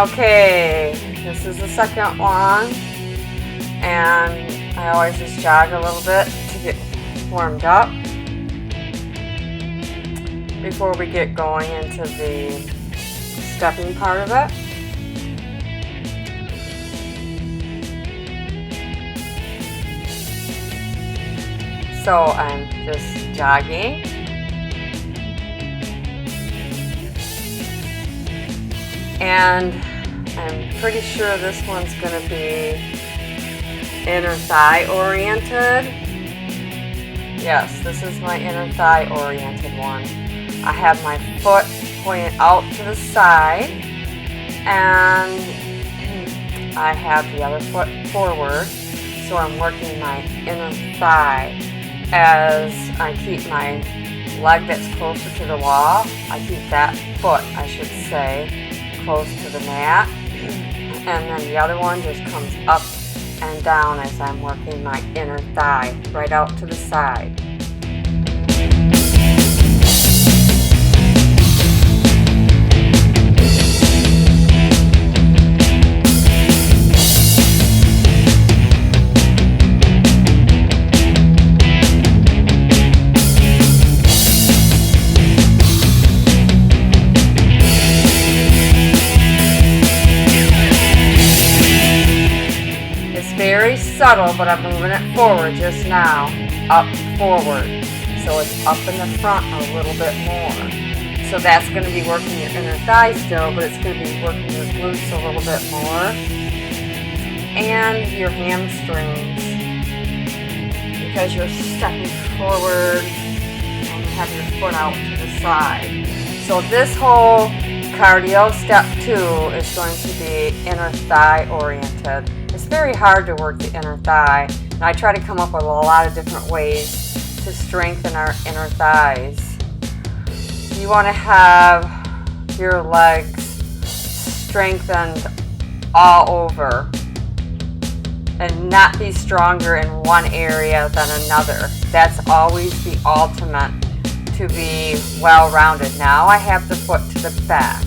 Okay, this is the second one, and I always just jog a little bit to get warmed up before we get going into the stepping part of it. So I'm just jogging. And I'm pretty sure this one's going to be inner thigh oriented. Yes, this is my inner thigh oriented one. I have my foot pointed out to the side, and I have the other foot forward, so I'm working my inner thigh as I keep my leg that's closer to the wall. I keep that foot, I should say, close to the mat, and then the other one just comes up and down as I'm working my inner thigh right out to the side. Very subtle, but I'm moving it forward just now, up forward. So it's up in the front a little bit more. So that's going to be working your inner thigh still, but it's going to be working your glutes a little bit more. And your hamstrings, because you're stepping forward and you have your foot out to the side. So this whole cardio step 2 is going to be inner thigh oriented. It's very hard to work the inner thigh, and I try to come up with a lot of different ways to strengthen our inner thighs. You want to have your legs strengthened all over and not be stronger in one area than another. That's always the ultimate to be well-rounded. Now I have the foot to the back.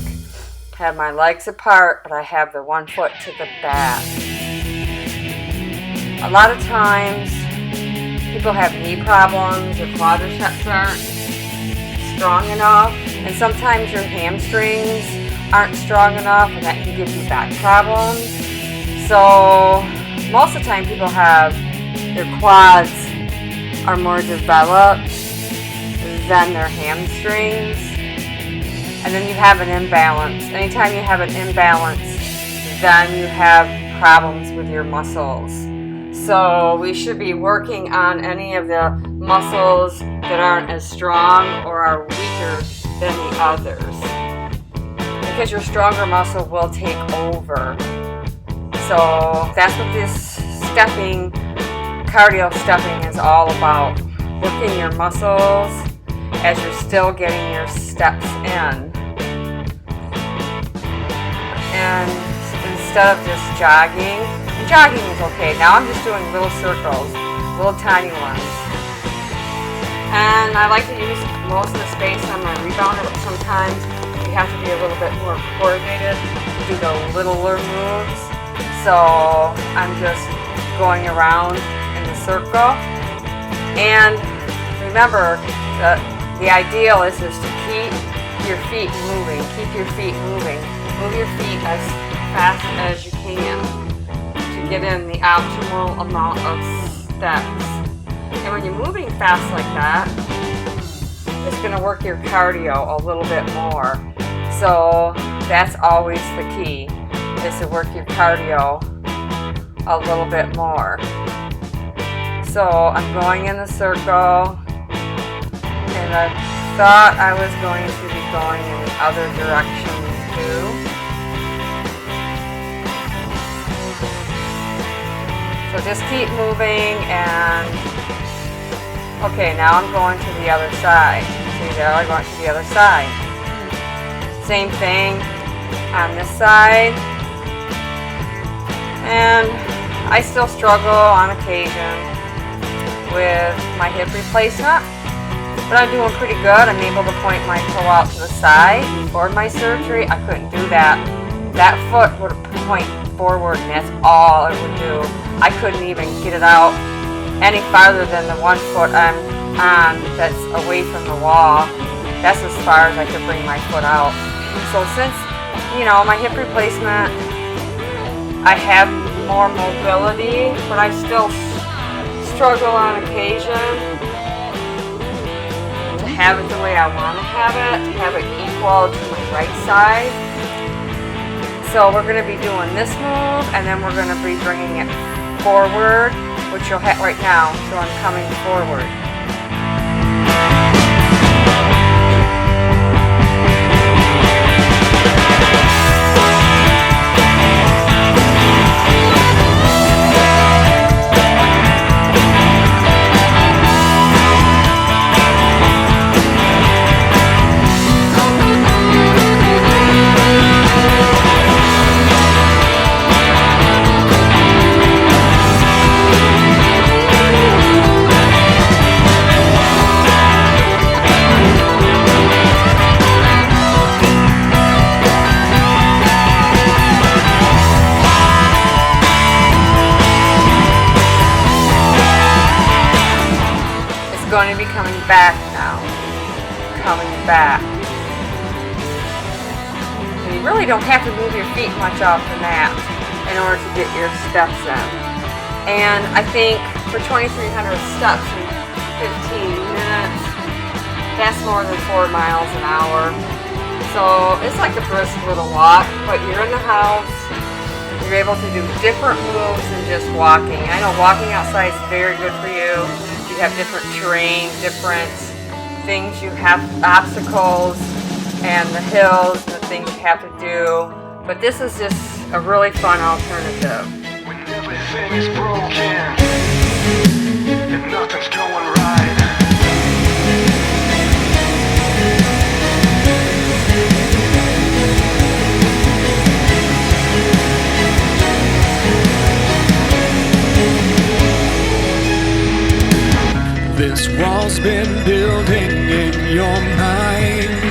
I have my legs apart, but I have the one foot to the back. A lot of times, people have knee problems, your quadriceps aren't strong enough, and sometimes your hamstrings aren't strong enough, and that can give you back problems. So, most of the time people have their quads are more developed than their hamstrings, and then you have an imbalance. Anytime you have an imbalance, then you have problems with your muscles. So we should be working on any of the muscles that aren't as strong or are weaker than the others, because your stronger muscle will take over. So that's what this stepping, cardio stepping is all about. Working your muscles as you're still getting your steps in. And instead of just jogging is okay. Now I'm just doing little circles, little tiny ones. And I like to use most of the space on my rebounder, but sometimes you have to be a little bit more coordinated to do the littler moves. So I'm just going around in the circle. And remember, the ideal is just to keep your feet moving. Keep your feet moving. Move your feet as fast as you can to get in the optimal amount of steps. And when you're moving fast like that, it's going to work your cardio a little bit more. So that's always the key, is to work your cardio a little bit more. So I'm going in the circle, and I thought I was going to be going in the other direction too. So just keep moving, and okay, now I'm going to the other side. See there, I'm going to the other side. Same thing on this side. And I still struggle on occasion with my hip replacement, but I'm doing pretty good. I'm able to point my toe out to the side. Before my surgery, I couldn't do that that foot would point forward, and that's all it would do. I couldn't even get it out any farther than the one foot I'm on that's away from the wall. That's as far as I could bring my foot out. So since, you know, my hip replacement, I have more mobility, but I still struggle on occasion to have it the way I want to have it equal to my right side. So we're going to be doing this move, and then we're going to be bringing it forward, which you'll have right now. So I'm coming forward. Going to be coming back now. Coming back. And you really don't have to move your feet much off the mat in order to get your steps in. And I think for 2,300 steps in 15 minutes, that's more than 4 miles an hour. So it's like a brisk little walk, but you're in the house. You're able to do different moves than just walking. I know walking outside is very good for you. You have different terrain, different things you have, obstacles, and the hills, and the things you have to do. But this is just a really fun alternative. When everything is broken and nothing's going right. This wall's been building in your mind,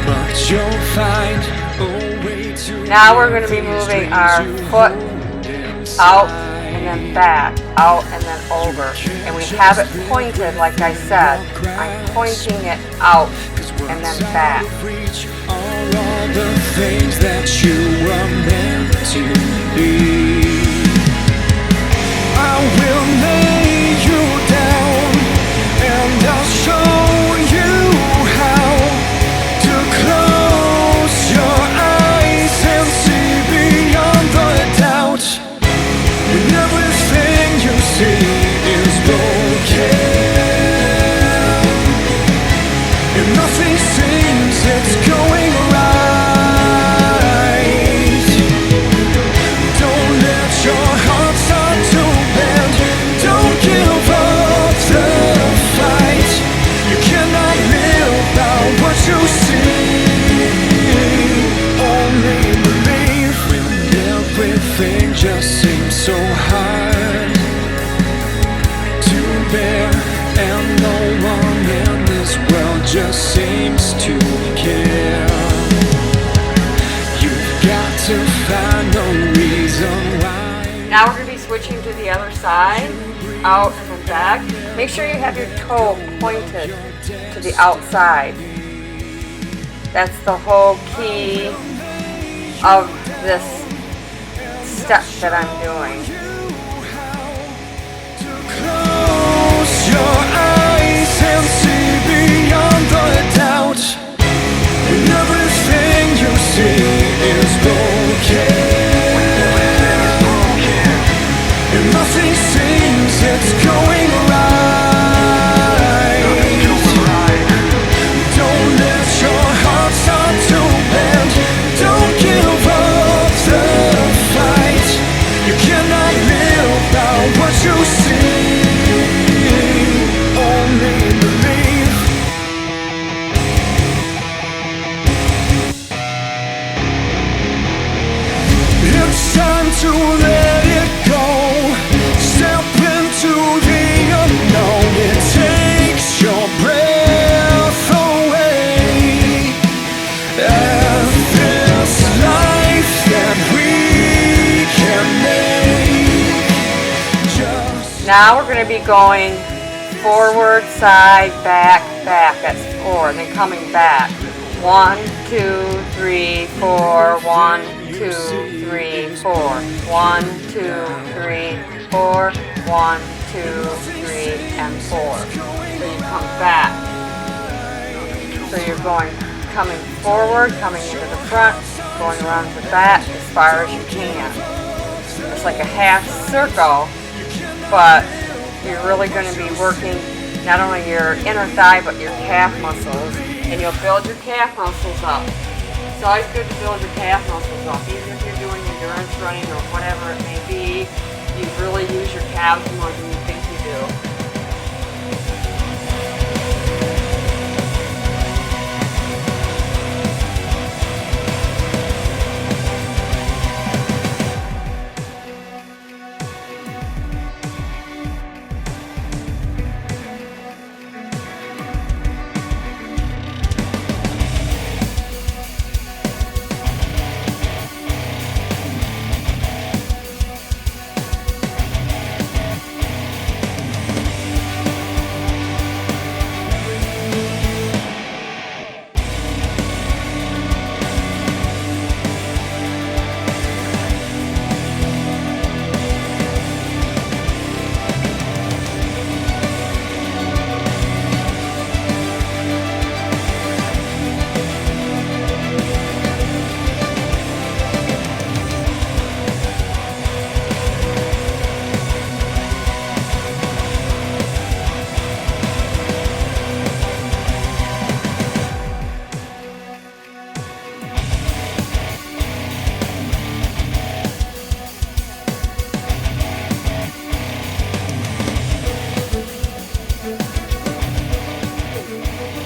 but you'll find a way to. Now we're going to be moving our foot out and then back, out and then over. And we have it pointed like I said. I'm pointing it out and then back. All the things that you were meant to be. I will lay you down, and I'll show you how to close your eyes and see beyond the doubt. When everything you see is broken, and nothing seems it's going right. Don't let your heart start to bend. Don't give up the fight. You cannot live by what you see. Only believe when everything just seems so hard to bear, and no one in this world just seems to care. You've got to find a reason why. Now we're going to be switching to the other side, out and then back. Make sure you have your toe pointed to the outside. That's the whole key of this step that I'm doing. Close your eyes and see beyond the doubt. When everything you see is broken, and nothing seems it's going right. Don't let your heart start to bend. Don't give up the fight. You cannot Now we're going to be going forward, side, back, back. That's 4. And then coming back. 1, 2, 3, 4. 1, 2, 3, 4. 1, 2, 3, 4. 1, 2, 3, and 4. So you come back. So you're coming forward, coming into the front, going around the back as far as you can. It's like a half circle, but you're really going to be working not only your inner thigh but your calf muscles, and you'll build your calf muscles up. It's always good to build your calf muscles up, even if you're doing endurance running or whatever it may be. You really use your calves more than you think you do.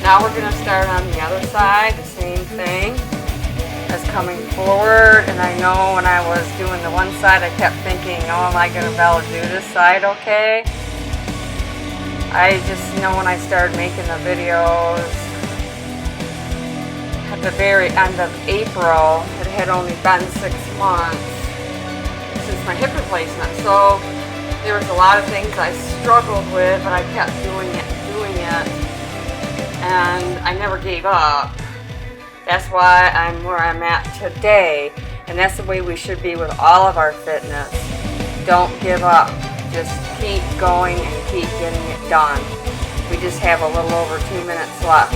Now we're going to start on the other side, the same thing as coming forward. And I know when I was doing the one side, I kept thinking, oh, am I going to be able to do this side okay? I just know when I started making the videos at the very end of April, it had only been 6 months since my hip replacement. So there was a lot of things I struggled with, but I kept doing it. And I never gave up. That's why I'm where I'm at today. And that's the way we should be with all of our fitness. Don't give up. Just keep going and keep getting it done. We just have a little over 2 minutes left.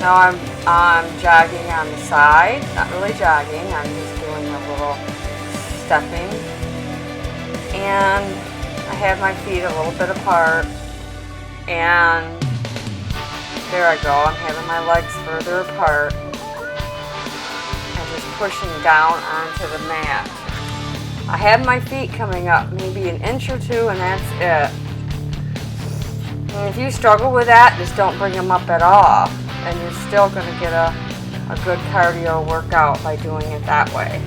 Now I'm jogging on the side, not really jogging, I'm just doing a little stepping. And I have my feet a little bit apart. And there I go, I'm having my legs further apart. And just pushing down onto the mat. I have my feet coming up maybe an inch or two, and that's it. And if you struggle with that, just don't bring them up at all. And you're still going to get a good cardio workout by doing it that way.